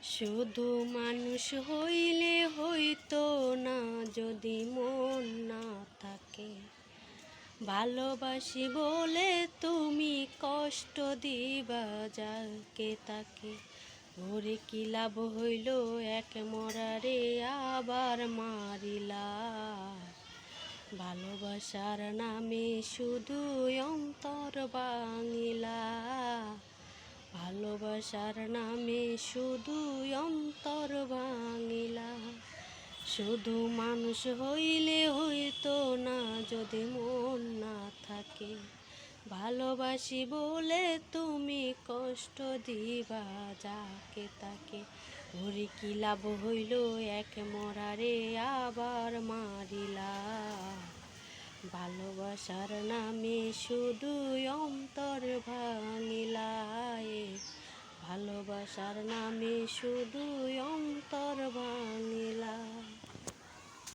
শুধু মানুষ হইলে হইতো না যদি মন না থাকে। ভালোবাসি বলে তুমি কষ্ট দিবা যাকে তাকে। ওরে কি লাভ হইল এক মরারে আবার মারিলা। ভালোবাসার নামে শুধু অন্তর ভাঙিলা। ভালোবাসার নামে শুধু অন্তর ভাঙিলা। শুধু মানুষ হইলে হইতো না যদি মন না থাকে। ভালোবাসি বলে তুমি কষ্ট দিবা যাকে তাকে। ওরে কি লাভ হইল এক মরারে আবার মারিলা। ভালোবাসার নামে শুধু অন্তর ভাঙিলা। ভালোবাসার নামে শুধু